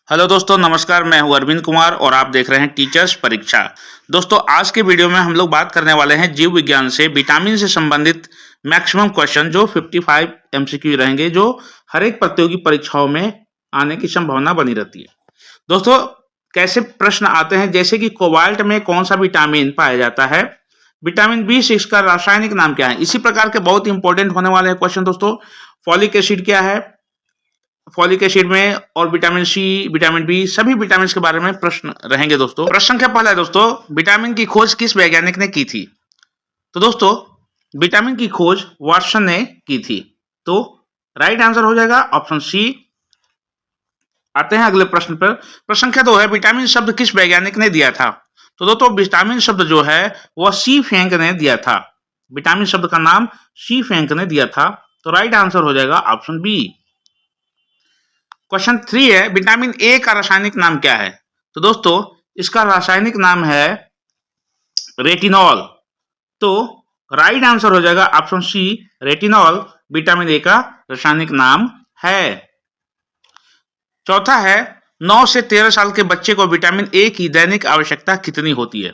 Hello दोस्तों, नमस्कार। मैं हूं अरविंद कुमार और आप देख रहे हैं टीचर्स परीक्षा। दोस्तों, आज के वीडियो में हम लोग बात करने वाले हैं जीव विज्ञान से विटामिन से संबंधित मैक्सिमम क्वेश्चन जो 55 एमसीक्यू रहेंगे, जो हर एक प्रतियोगी परीक्षाओं में आने की संभावना बनी रहती है। दोस्तों, कैसे प्रश्न आते हैं, जैसे कि कोबाल्ट में कौन सा विटामिन पाया जाता है, विटामिन B6 का रासायनिक नाम क्या है। इसी प्रकार के बहुत इंपॉर्टेंट होने वाले हैं क्वेश्चन। दोस्तों, फॉलिक एसिड क्या है, फॉलिक एसिड में और विटामिन सी, विटामिन बी, सभी विटामिन के बारे में प्रश्न रहेंगे। दोस्तों, प्रश्न संख्या पहला है दोस्तों, विटामिन की खोज किस वैज्ञानिक ने की थी। तो दोस्तों, विटामिन की खोज वाटसन ने की थी। तो राइट आंसर हो जाएगा ऑप्शन सी। आते हैं अगले प्रश्न पर। प्रश्न संख्या 2 है, विटामिन शब्द किस वैज्ञानिक ने दिया था। तो दोस्तों, विटामिन शब्द जो है वह सी फेंक ने दिया था। विटामिन शब्द का नाम सी फेंक ने दिया था। तो राइट आंसर हो जाएगा ऑप्शन बी। क्वेश्चन 3 है, विटामिन ए का रासायनिक नाम क्या है। तो दोस्तों, इसका रासायनिक नाम है रेटिनॉल। तो राइट आंसर हो जाएगा option C, retinol vitamin A का रासायनिक नाम है। चौथा है, 9 से 13 साल के बच्चे को विटामिन ए की दैनिक आवश्यकता कितनी होती है।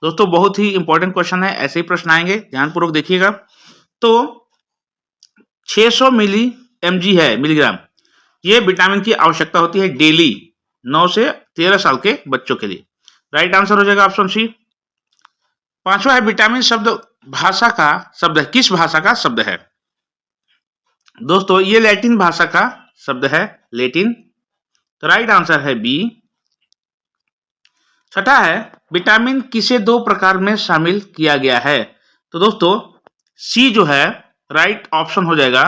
दोस्तों, बहुत ही इंपॉर्टेंट क्वेश्चन है, ऐसे ही प्रश्न आएंगे, ध्यानपूर्वक देखिएगा। तो 600 मिली mg है, मिलीग्राम, ये विटामिन की आवश्यकता होती है डेली 9 से 13 साल के बच्चों के लिए। राइट आंसर हो जाएगा ऑप्शन सी। पांचवा है, विटामिन शब्द भाषा का शब्द है, किस भाषा का शब्द है। दोस्तों, ये लैटिन भाषा का शब्द है, लैटिन। तो राइट आंसर है बी। छठा है, विटामिन किसे 2 प्रकार में शामिल किया गया है। तो दोस्तों, सी जो है राइट ऑप्शन हो जाएगा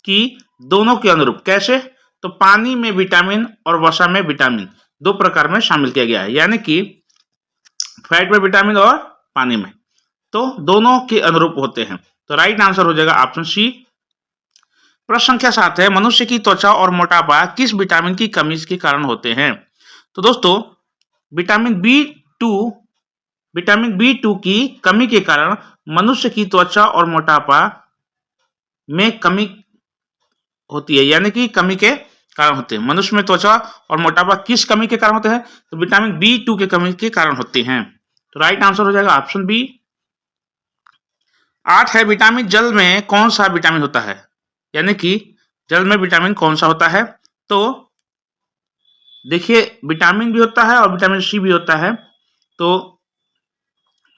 कि दोनों के अनुरूप। कैसे, तो पानी में विटामिन और वसा में विटामिन 2 प्रकार में शामिल किया गया है, यानी कि फैट में विटामिन और पानी में, तो दोनों के अनुरूप होते हैं। तो राइट आंसर हो जाएगा ऑप्शन सी। प्रश्न संख्या 7 है, मनुष्य की त्वचा और मोटापा किस विटामिन की कमी के कारण होते हैं। तो दोस्तों, विटामिन बी टू की कमी के कारण मनुष्य की त्वचा और मोटापा में कमी होती है, यानी कि कमी के कारण होते हैं। मनुष्य में त्वचा और मोटापा किस कमी के कारण होते हैं, तो विटामिन B2 के कमी के कारण होते हैं। तो राइट आंसर हो जाएगा ऑप्शन बी। 8 है, विटामिन जल में कौन सा विटामिन होता है, यानी कि जल में विटामिन कौन सा होता है। तो देखिए, विटामिन भी होता है और विटामिन सी भी होता है। तो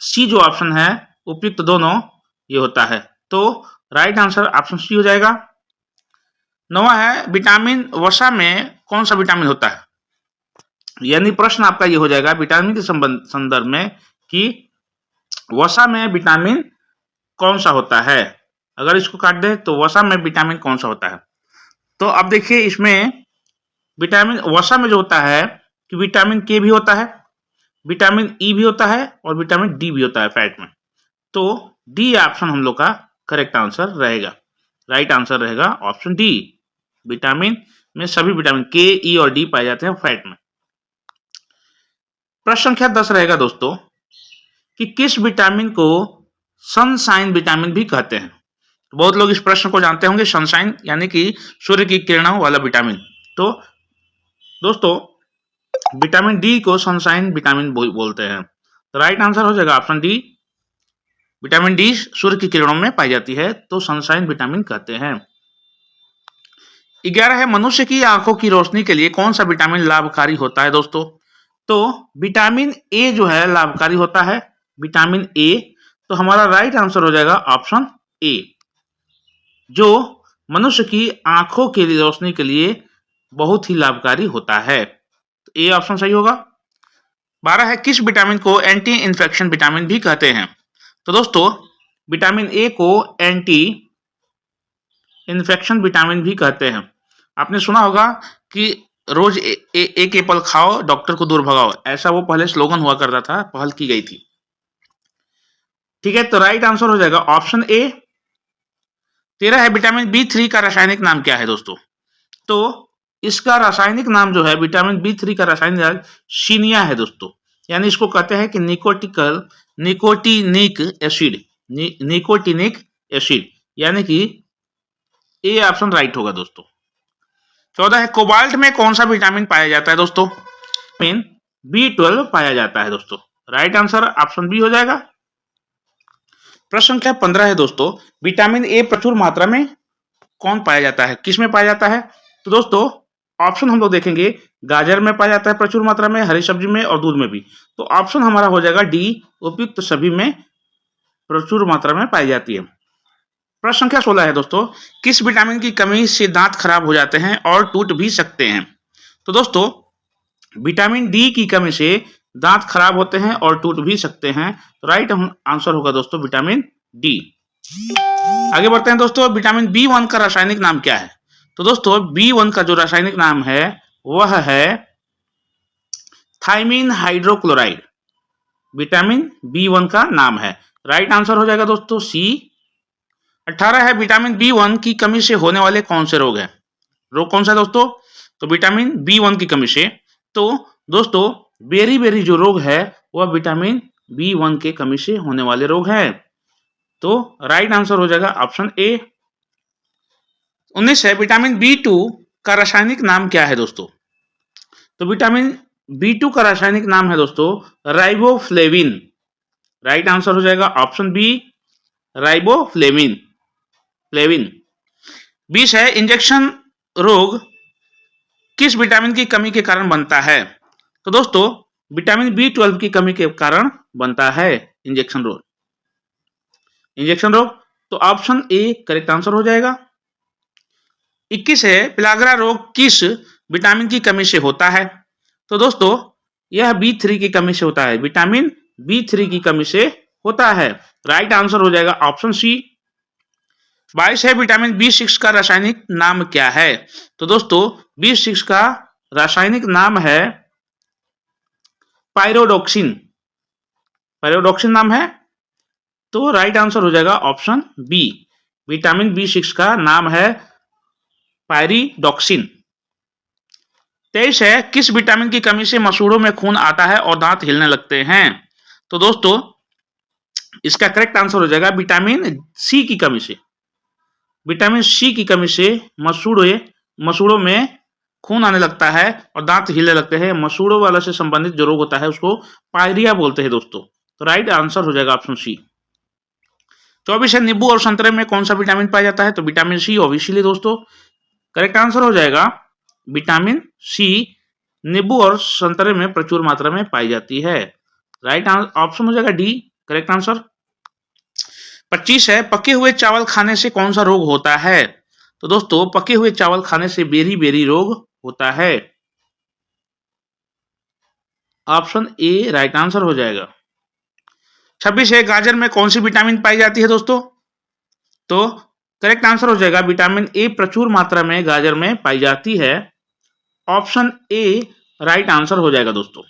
सी जो ऑप्शन है, उपयुक्त दोनों ये होता है। तो राइट आंसर ऑप्शन सी हो जाएगा। 9वां है, विटामिन वसा में कौन सा विटामिन होता है, यानी प्रश्न आपका ये हो जाएगा विटामिन के संदर्भ में कि वसा में विटामिन कौन सा होता है। अगर इसको काट दे तो वसा में विटामिन कौन सा होता है। तो अब देखिए, इसमें विटामिन वसा में जो होता है कि विटामिन के भी होता है, विटामिन ई भी होता है और विटामिन डी भी होता है फैट में। तो डी ऑप्शन हम लोग का करेक्ट आंसर रहेगा। राइट आंसर रहेगा ऑप्शन डी। विटामिन में सभी विटामिन के, ई और डी पाए जाते हैं फैट में। प्रश्न संख्या 10 रहेगा दोस्तों कि किस विटामिन को सनशाइन विटामिन भी कहते हैं। बहुत लोग इस प्रश्न को जानते होंगे, सनशाइन यानी कि सूर्य की किरणों वाला विटामिन। तो दोस्तों, विटामिन डी को सनशाइन विटामिन बोलते हैं। तो राइट आंसर हो जाएगा ऑप्शन डी। विटामिन डी सूर्य की किरणों में पाई जाती है, तो सनशाइन विटामिन कहते हैं। 11 है, मनुष्य की आंखों की रोशनी के लिए कौन सा विटामिन लाभकारी होता है। दोस्तों, तो विटामिन ए जो है लाभकारी होता है, विटामिन ए। तो हमारा राइट आंसर हो जाएगा ऑप्शन ए, जो मनुष्य की आंखों के लिए रोशनी के लिए बहुत ही लाभकारी होता है। तो ए ऑप्शन सही होगा। 12 है, किस विटामिन को एंटी इन्फेक्शन विटामिन भी कहते हैं। तो दोस्तों, विटामिन ए को एंटी इन्फेक्शन विटामिन भी कहते हैं। आपने सुना होगा कि रोज एक एप्पल खाओ, डॉक्टर को दूर भगाओ, ऐसा वो पहले स्लोगन हुआ करता था, पहल की गई थी। ठीक है, तो राइट आंसर हो जाएगा ऑप्शन ए। 13 है, विटामिन B3 का रासायनिक नाम क्या है। दोस्तों, तो इसका रासायनिक नाम जो है, विटामिन B3 का रासायनिक नाम सीनिया है दोस्तों, यानी इसको कहते हैं कि निकोटिनिक एसिड, यानी कि ए ऑप्शन राइट होगा दोस्तों। 14 है कोबाल्ट में कौन सा विटामिन पाया जाता है दोस्तों? विटामिन B12 पाया जाता है दोस्तों। राइट आंसर ऑप्शन बी हो जाएगा। प्रश्न संख्या 15 है दोस्तों, विटामिन ए प्रचुर मात्रा में कौन पाया जाता है, किस में पाया जाता है? तो दोस्तों ऑप्शन हम लोग देखेंगे, गाजर में पाया जाता है प्रचुर मात्रा में, हरी सब्जी में और दूध में भी। तो ऑप्शन हमारा हो जाएगा डी, उपयुक्त सभी में प्रचुर मात्रा में पाई जाती है। प्रश्न संख्या 16 है दोस्तों, किस विटामिन की कमी से दांत खराब हो जाते हैं और टूट भी सकते हैं? तो दोस्तों विटामिन डी की कमी से दांत खराब होते हैं और टूट भी सकते हैं। तो राइट आंसर होगा दोस्तों विटामिन डी। आगे बढ़ते हैं दोस्तों, विटामिन B1 का रासायनिक नाम क्या है? तो दोस्तों B1 का जो रासायनिक नाम है वह है थायमीन हाइड्रोक्लोराइड। विटामिन B1 का नाम है। राइट आंसर हो जाएगा दोस्तों सी। 18 है, विटामिन B1 की कमी से होने वाले कौन से रोग हैं? रोग कौन सा है दोस्तों? तो विटामिन B1 की कमी से, तो दोस्तों बेरी बेरी जो रोग है वह विटामिन B1 के कमी से होने वाले रोग हैं। तो राइट आंसर हो जाएगा ऑप्शन ए। 19 है, विटामिन B2 का रासायनिक नाम क्या है दोस्तों? तो विटामिन B2 का रासायनिक नाम है दोस्तों राइबोफ्लेविन। राइट आंसर हो जाएगा ऑप्शन बी, राइबोफ्लेविन। 20 है, इंजेक्शन रोग किस विटामिन की कमी के कारण बनता है? तो दोस्तों विटामिन B12 की कमी के कारण बनता है इंजेक्शन रोग। तो ऑप्शन ए करेक्ट आंसर हो जाएगा। 21 है, पिलागरा रोग किस विटामिन की कमी से होता है? तो दोस्तों यह B3 की कमी से होता है, विटामिन B3 की कमी से होता है। राइट आंसर हो जाएगा ऑप्शन सी। 22 है, विटामिन B6 का रासायनिक नाम क्या है? तो दोस्तों B6 का रासायनिक नाम है पायरोडोक्सिन। नाम है। तो राइट आंसर हो जाएगा ऑप्शन बी, विटामिन B6 का नाम है पायरिडोक्सिन। 23 है, किस विटामिन की कमी से मसूड़ों में खून आता है और दांत हिलने लगते हैं? तो दोस्तों इसका करेक्ट आंसर हो जाएगा विटामिन सी की कमी से। विटामिन सी की कमी से मसूड़ों में खून आने लगता है और दांत हिलने लगते हैं। मसूड़ों वाला से संबंधित जो रोग होता है उसको पायरिया बोलते हैं दोस्तों। तो राइट आंसर हो जाएगा ऑप्शन सी। 24 है, नींबू और संतरे में कौन सा विटामिन पाया जाता है? तो विटामिन सी ऑब्वियसली दोस्तों करेक्ट आंसर हो जाएगा विटामिन सी। नींबू और संतरे में प्रचुर मात्रा में पाई जाती है। राइट ऑप्शन हो जाएगा डी, करेक्ट आंसर। 25 है, पके हुए चावल खाने से कौन सा रोग होता है? तो दोस्तों पके हुए चावल खाने से बेरी बेरी रोग होता है। ऑप्शन ए राइट आंसर हो जाएगा। 26 है, गाजर में कौन सी विटामिन पाई जाती है दोस्तों? तो करेक्ट आंसर हो जाएगा विटामिन ए प्रचुर मात्रा में गाजर में पाई जाती है। ऑप्शन ए राइट आंसर हो जाएगा दोस्तों।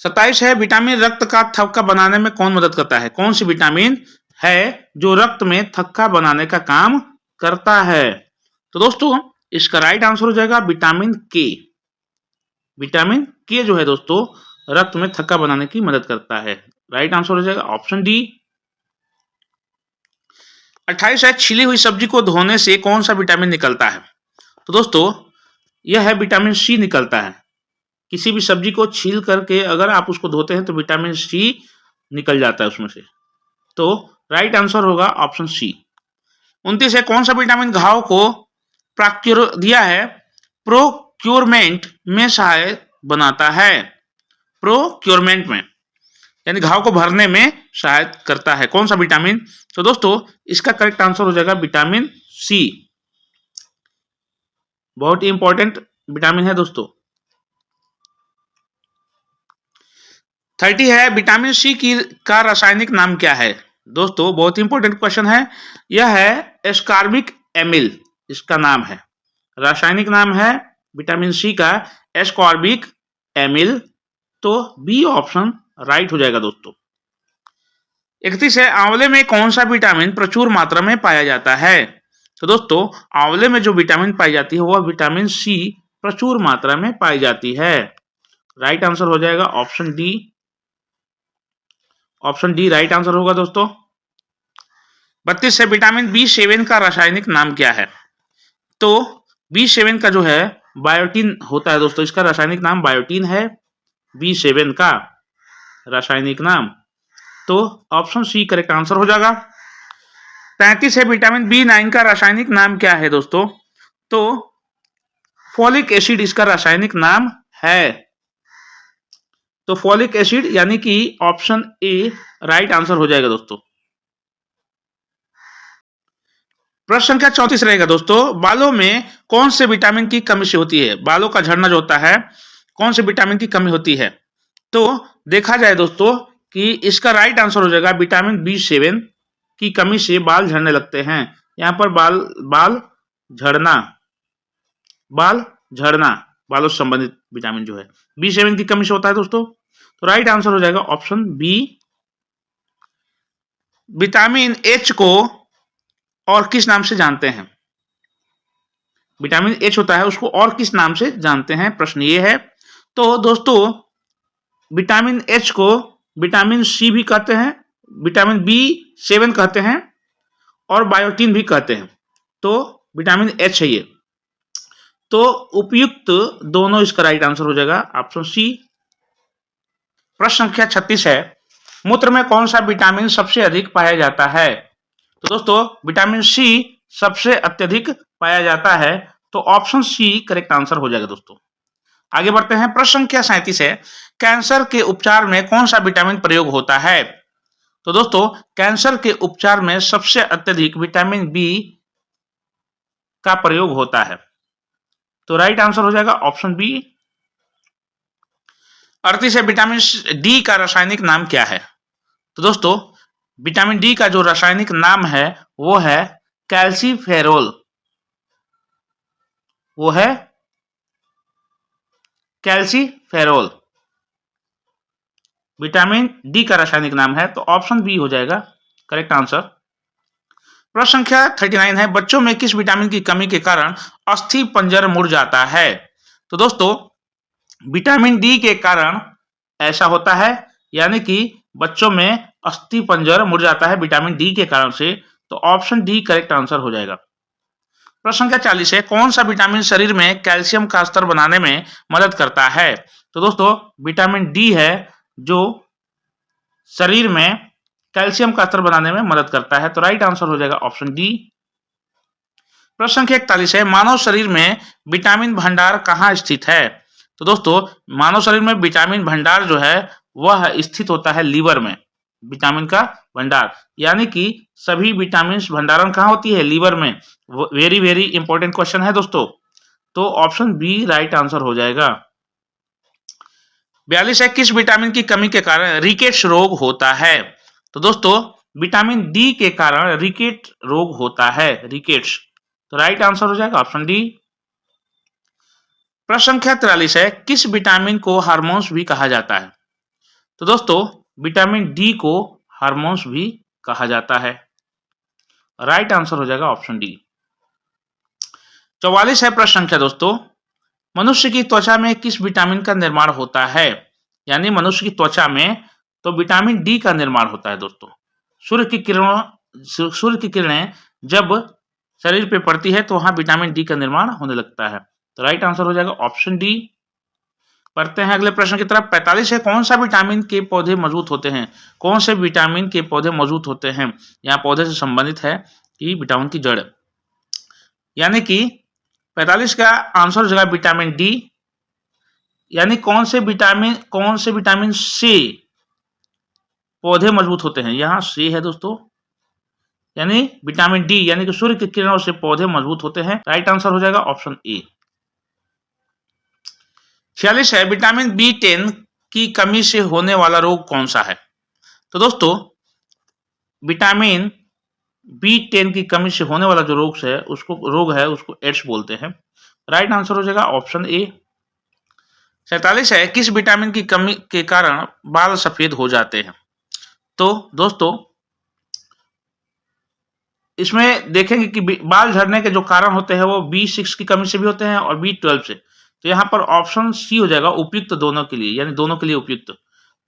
27 है, विटामिन रक्त का थक्का बनाने में कौन मदद करता है? कौन सी विटामिन है जो रक्त में थक्का बनाने का काम करता है? तो दोस्तों इसका राइट आंसर हो जाएगा विटामिन के। विटामिन के जो है दोस्तों रक्त में थक्का बनाने की मदद करता है। राइट आंसर हो जाएगा ऑप्शन डी। 28 है, छिली हुई सब्जी को धोने से कौन सा विटामिन निकलता है? तो दोस्तों यह है विटामिन सी निकलता है। किसी भी सब्जी को छील करके अगर आप उसको धोते हैं तो विटामिन सी निकल जाता है उसमें से। तो राइट आंसर होगा ऑप्शन सी। 29 है, कौन सा विटामिन घाव को प्रोक्योरमेंट में सहायक बनाता है? प्रोक्योरमेंट में यानी घाव को भरने में सहायक करता है कौन सा विटामिन? तो दोस्तों इसका करेक्ट आंसर हो जाएगा विटामिन सी। बहुत ही इंपॉर्टेंट विटामिन है दोस्तों। 30 है, विटामिन सी का रासायनिक नाम क्या है? दोस्तों बहुत इंपॉर्टेंट क्वेश्चन है। यह है एस्कॉर्बिक एमिल, इसका नाम है। रासायनिक नाम है विटामिन सी का एस्कॉर्बिक एमिल। तो बी ऑप्शन राइट हो जाएगा दोस्तों। 31 है, आंवले में कौन सा विटामिन प्रचुर मात्रा में पाया जाता है? तो दोस्तों आंवले में जो विटामिन पाई जाती है वह विटामिन सी प्रचुर मात्रा में पाई जाती है। राइट आंसर हो जाएगा option D. Option D right answer होगा दोस्तों। 32 है, विटामिन B7 का रासायनिक नाम क्या है? तो B7 का जो है बायोटीन होता है दोस्तों, इसका रासायनिक नाम बायोटीन है, B7 का रासायनिक नाम। तो ऑप्शन सी करेक्ट आंसर हो जाएगा। 35 है विटामिन B9 का रासायनिक नाम क्या है दोस्तों? तो फोलिक एसिड इसका रासायनिक नाम है। तो फोलिक एसिड यानी कि ऑप्शन ए राइट आंसर हो जाएगा दोस्तों। प्रश्न संख्या 34 रहेगा दोस्तों, बालों में कौन से विटामिन की कमी से होती है? बालों का झड़ना जो होता है कौन से विटामिन की कमी होती है? तो देखा जाए दोस्तों कि इसका राइट आंसर हो जाएगा विटामिन B7 की कमी से बाल झड़ने लगते हैं। यहाँ पर बाल झड़ना, बालों से संबंधित विटामिन जो है B7 की कमी से होता है दोस्तों। तो राइट आंसर हो जाएगा ऑप्शन बी। विटामिन H को और किस नाम से जानते हैं? विटामिन H होता है, उसको और किस नाम से जानते हैं? प्रश्न ये है। तो दोस्तों विटामिन H को विटामिन सी भी कहते हैं, विटामिन B7 कहते हैं और बायोटीन भी कहते हैं। तो विटामिन H है ये। तो उपयुक्त दोनों इसका राइट आंसर हो जाएगा ऑप्शन सी। प्रश्न संख्या 36 है, मूत्र में कौन सा विटामिन सबसे अधिक पाया जाता है? तो दोस्तों विटामिन सी सबसे अत्यधिक पाया जाता है। तो ऑप्शन सी करेक्ट आंसर हो जाएगा दोस्तों। आगे बढ़ते हैं। प्रश्न संख्या 37 है, कैंसर के उपचार में कौन सा विटामिन प्रयोग होता है? तो दोस्तों कैंसर के उपचार में सबसे अत्यधिक विटामिन बी का प्रयोग होता है। तो राइट आंसर हो जाएगा ऑप्शन बी। 38 है, विटामिन डी का रासायनिक नाम क्या है? तो दोस्तों विटामिन डी का जो रासायनिक नाम है वो है कैल्सीफेरोल। वो है कैल्सीफेरोल, विटामिन डी का रासायनिक नाम है। तो ऑप्शन बी हो जाएगा करेक्ट आंसर। प्रश्न संख्या 39 है, बच्चों में किस विटामिन की कमी के कारण अस्थि पंजर मुड़ जाता है? तो दोस्तों विटामिन डी के कारण ऐसा होता है, यानी कि बच्चों में अस्थि पंजर मुड़ जाता है विटामिन डी के कारण से। तो ऑप्शन डी करेक्ट आंसर हो जाएगा। प्रश्न संख्या 40 है, कौन सा विटामिन शरीर में कैल्शियम का स्तर बनाने में मदद करता है? तो दोस्तों विटामिन डी है जो शरीर में कैल्शियम का स्तर बनाने में मदद करता है। तो राइट आंसर हो जाएगा ऑप्शन डी। प्रश्न संख्या 41 है, मानव शरीर में विटामिन भंडार कहाँ स्थित है? तो दोस्तों मानव शरीर में विटामिन भंडार जो है वह स्थित होता है लीवर में। विटामिन का भंडार यानी कि सभी विटामिन भंडारण कहाँ होती है? लीवर में। वेरी वेरी इंपॉर्टेंट क्वेश्चन है दोस्तों। तो ऑप्शन बी राइट आंसर हो जाएगा। 42 है, किस विटामिन की कमी के कारण रिकेट्स रोग होता है? तो दोस्तों विटामिन डी के कारण रिकेट रोग होता है, रिकेट्स। तो राइट आंसर हो जाएगा ऑप्शन डी। प्रश्न संख्या 43 है, किस विटामिन को हार्मोन्स भी कहा जाता है? तो दोस्तों विटामिन डी को हार्मोन्स भी कहा जाता है। राइट आंसर हो जाएगा ऑप्शन डी। 44 है प्रश्न संख्या दोस्तों, मनुष्य की त्वचा में किस विटामिन का निर्माण होता है? यानी मनुष्य की त्वचा में तो विटामिन डी का निर्माण होता है दोस्तों। सूर्य की किरणें जब शरीर पे पड़ती है तो वहां विटामिन डी का निर्माण होने लगता है। तो राइट आंसर हो जाएगा ऑप्शन डी। पढ़ते हैं अगले प्रश्न की तरफ। 45 है, कौन सा विटामिन के पौधे मजबूत होते हैं? कौन से विटामिन के पौधे मजबूत होते हैं? यहाँ पौधे से संबंधित है कि विटामिन की जड़, यानी कि 45 का आंसर हो जाएगा विटामिन डी। यानी कौन से विटामिन से पौधे मजबूत होते हैं? यहाँ से है दोस्तों, यानी विटामिन डी यानी कि सूर्य की किरणों से पौधे मजबूत होते हैं। राइट आंसर हो जाएगा ऑप्शन ए। 46 है, विटामिन B10 की कमी से होने वाला रोग कौन सा है? तो दोस्तों विटामिन B10 की कमी से होने वाला जो रोग उसको एड्स बोलते हैं। राइट आंसर हो जाएगा ऑप्शन ए। 47 है, किस विटामिन की कमी के कारण बाल सफेद हो जाते हैं? तो दोस्तों इसमें देखेंगे कि बाल झड़ने के जो कारण होते हैं वो B6 की कमी से भी होते हैं और B12 से। तो यहाँ पर ऑप्शन सी हो जाएगा उपयुक्त दोनों के लिए, यानी दोनों के लिए उपयुक्त।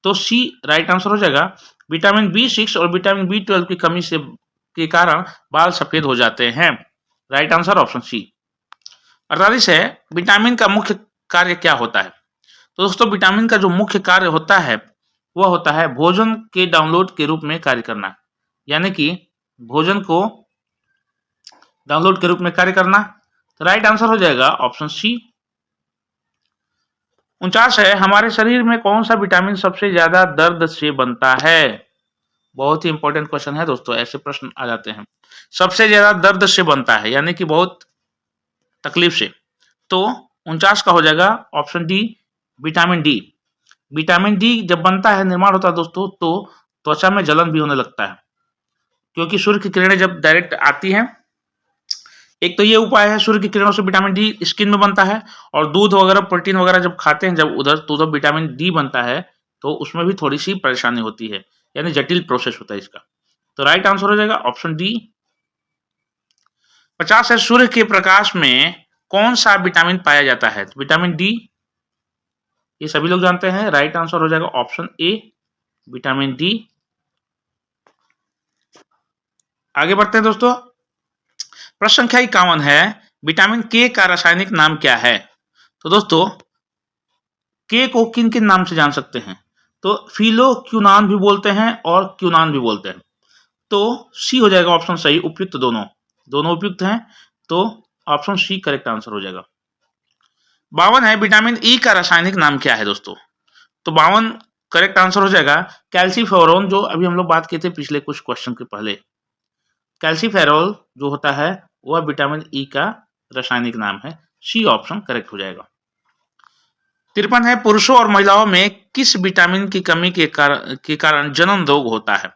तो सी राइट आंसर हो जाएगा। विटामिन B6 और विटामिन B12 की कमी से के कारण बाल सफेद हो जाते हैं। Right answer option C. 48 है विटामिन का मुख्य कार्य क्या होता है? तो दोस्तों विटामिन का जो मुख्य कार्य होता है वह होता है भोजन के डाउनलोड के रूप में कार्य करना, यानी कि भोजन को डाउनलोड के रूप में कार्य करना। तो राइट आंसर हो जाएगा ऑप्शन सी। 49 है हमारे शरीर में कौन सा विटामिन सबसे ज्यादा दर्द से बनता है? बहुत ही इंपॉर्टेंट क्वेश्चन है दोस्तों, ऐसे प्रश्न आ जाते हैं। सबसे ज्यादा दर्द से बनता है यानी कि बहुत तकलीफ से। तो 49 का हो जाएगा option D vitamin D. Vitamin D जब बनता है, निर्माण होता है दोस्तों, तो त्वचा में जलन भी होने लगता है, क्योंकि सूर्य की किरणें जब डायरेक्ट आती हैं। एक तो ये उपाय है, सूर्य की किरणों से विटामिन डी स्किन में बनता है, और दूध वगैरह प्रोटीन वगैरह जब खाते हैं जब उधर, तो उधर विटामिन डी बनता है, तो उसमें भी थोड़ी सी परेशानी होती है, यानी जटिल प्रोसेस होता है इसका। तो राइट आंसर हो जाएगा ऑप्शन डी। 50 है सूर्य के प्रकाश में कौन सा विटामिन पाया जाता है? तो विटामिन डी, ये सभी लोग जानते हैं। राइट आंसर हो जाएगा ऑप्शन ए विटामिन डी। आगे बढ़ते हैं दोस्तों। प्रश्न संख्या 51 है विटामिन के का रासायनिक नाम क्या है? तो दोस्तों के को किन किन नाम से जान सकते हैं? तो फिलोक्यूनान भी बोलते हैं और क्यूनान भी बोलते हैं। तो सी हो जाएगा ऑप्शन सही, उपयुक्त दोनों उपयुक्त हैं। तो ऑप्शन सी करेक्ट आंसर हो जाएगा। 52 है विटामिन ई का रासायनिक नाम क्या है दोस्तों? तो 52 करेक्ट आंसर हो जाएगा कैल्सीफेरोल, जो अभी हम लोग बात किए थे पिछले कुछ क्वेश्चन के पहले। कैल्सीफेरोल जो होता है वह विटामिन ई का रासायनिक नाम है। सी ऑप्शन करेक्ट हो जाएगा। 53 है पुरुषों और महिलाओं में किस विटामिन की कमी के कारण जनन रोग होता है?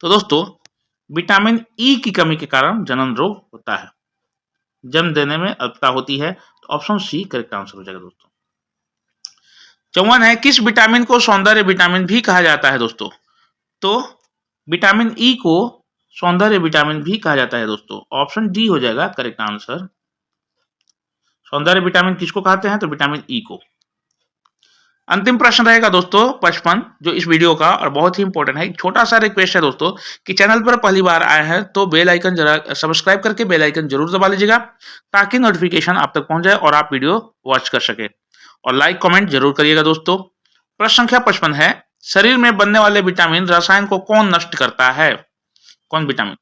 तो दोस्तों विटामिन ई की कमी के कारण जनन रोग होता है, जन्म देने में अल्पता होती है। तो ऑप्शन सी करेक्ट आंसर हो जाएगा दोस्तों। 54 है किस विटामिन को सौंदर्य विटामिन भी कहा जाता है दोस्तों? तो विटामिन ई को सौंदर्य विटामिन भी कहा जाता है दोस्तों। ऑप्शन डी हो जाएगा करेक्ट आंसर। सौंदर्य विटामिन किसको कहते हैं? तो विटामिन ई को। अंतिम प्रश्न रहेगा दोस्तों 55, जो इस वीडियो का और बहुत ही इंपॉर्टेंट है। एक छोटा सा रिक्वेस्ट है दोस्तों कि चैनल पर पहली बार आए हैं तो बेल आइकन जरा सब्सक्राइब करके बेल आइकन जरूर दबा लीजिएगा, ताकि नोटिफिकेशन आप तक पहुंच जाए और आप वीडियो वॉच कर सके। और लाइक कमेंट जरूर करिएगा दोस्तों। प्रश्न संख्या 55 है शरीर में बनने वाले विटामिन रसायन को कौन नष्ट करता है? कौन विटामिन?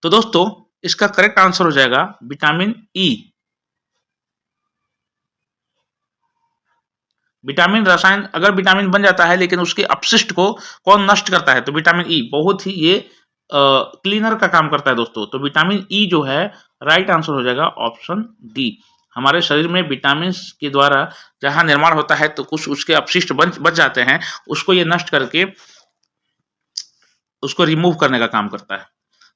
तो दोस्तों इसका करेक्ट आंसर हो जाएगा विटामिन ई। विटामिन रसायन, अगर विटामिन बन जाता है लेकिन उसके अपशिष्ट को कौन नष्ट करता है? तो विटामिन ई। बहुत ही ये क्लीनर का काम करता है दोस्तों। तो विटामिन ई जो है राइट आंसर हो जाएगा ऑप्शन डी। हमारे शरीर में विटामिन के द्वारा जहां निर्माण होता है तो कुछ उसके अपशिष्ट बच जाते हैं, उसको ये नष्ट करके उसको रिमूव करने का काम करता है।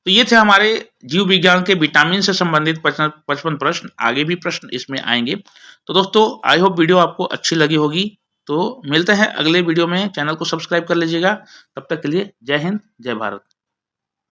तो ये थे हमारे जीव विज्ञान के विटामिन से संबंधित 55 प्रश्न। आगे भी प्रश्न इसमें आएंगे। तो दोस्तों आई होप वीडियो आपको अच्छी लगी होगी। तो मिलते हैं अगले वीडियो में। चैनल को सब्सक्राइब कर लीजिएगा। तब तक के लिए जय हिंद, जय भारत।